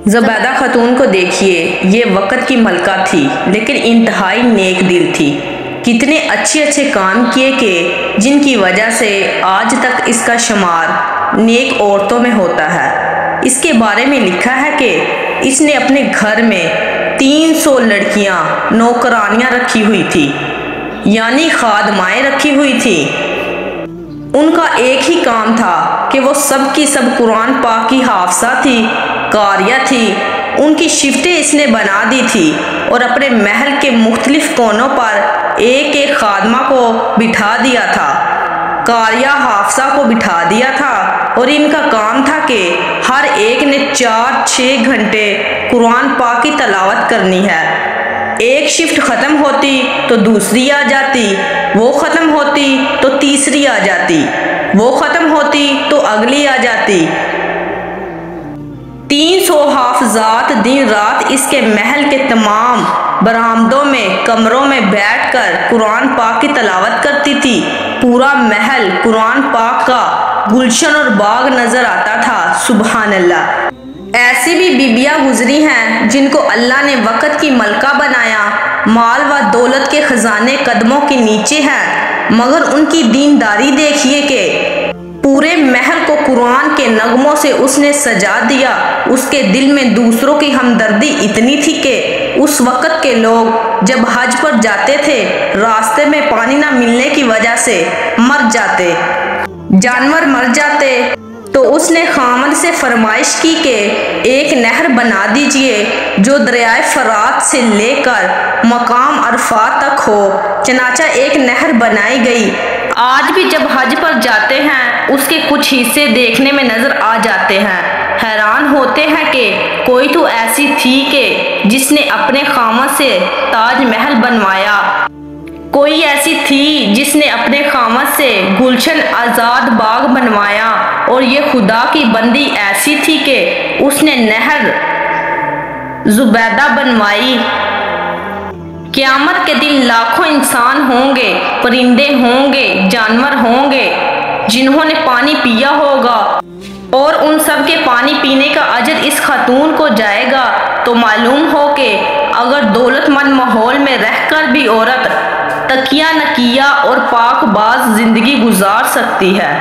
زبیدہ خاتون کو دیکھیے، یہ وقت کی ملکہ تھی لیکن انتہائی نیک دل تھی۔ کتنے اچھے کام کیے کہ جن کی وجہ سے آج تک اس کا شمار نیک عورتوں میں ہوتا ہے۔ اس کے بارے میں لکھا ہے کہ اس نے اپنے گھر میں 300 لڑکیاں نوکرانیاں رکھی ہوئی تھی، یعنی خادمائیں رکھی ہوئی تھی۔ ان کا ایک ہی کام تھا کہ وہ سب کی سب قرآن پاک کی حافظہ تھی، قاریہ تھی۔ ان کی شفٹیں اس نے بنا دی تھی اور اپنے محل کے مختلف کونوں پر ایک ایک خادمہ کو بٹھا دیا تھا، قاریہ حافظہ کو بٹھا دیا تھا، اور ان کا کام تھا کہ ہر ایک نے 4-6 گھنٹے قرآن پاک کی تلاوت کرنی ہے۔ ایک شفٹ ختم ہوتی تو دوسری آ جاتی، وہ ختم ہوتی تو تیسری آ جاتی، وہ ختم ہوتی تو اگلی آ جاتی۔ 300 حافظات دن رات اس کے محل کے تمام برآمدوں میں کمروں میں بیٹھ کر قرآن پاک کی تلاوت کرتی تھی۔ پورا محل قرآن پاک کا گلشن اور باغ نظر آتا تھا۔ سبحان اللہ! ایسی بھی بیبیاں گزری ہیں جن کو اللہ نے وقت کی ملکہ بنایا، مال و دولت کے خزانے قدموں کے نیچے ہیں، مگر ان کی دینداری دیکھیے کہ پورے محل کو قرآن کے نغموں سے اس نے سجا دیا۔ اس کے دل میں دوسروں کی ہمدردی اتنی تھی کہ اس وقت کے لوگ جب حج پر جاتے تھے، راستے میں پانی نہ ملنے کی وجہ سے مر جاتے، جانور مر جاتے، تو اس نے خامد سے فرمائش کی کہ ایک نہر بنا دیجئے جو دریائے فرات سے لے کر مقام عرفات تک ہو۔ چنانچہ ایک نہر بنائی گئی۔ آج بھی جب حج پر جاتے ہیں اس کے کچھ حصے دیکھنے میں نظر آ جاتے ہیں۔ حیران ہوتے ہیں کہ کوئی تو ایسی تھی کہ جس نے اپنے خامد سے تاج محل بنوایا، کوئی ایسی تھی جس نے اپنے خامد سے گلشن آزاد باغ بنوایا، اور یہ خدا کی بندی ایسی تھی کہ اس نے نہر زبیدہ بنوائی۔ قیامت کے دن لاکھوں انسان ہوں گے، پرندے ہوں گے، جانور ہوں گے جنہوں نے پانی پیا ہوگا، اور ان سب کے پانی پینے کا اجر اس خاتون کو جائے گا۔ تو معلوم ہو کہ اگر دولت مند ماحول میں رہ کر بھی عورت تقیہ نقیہ اور پاک باز زندگی گزار سکتی ہے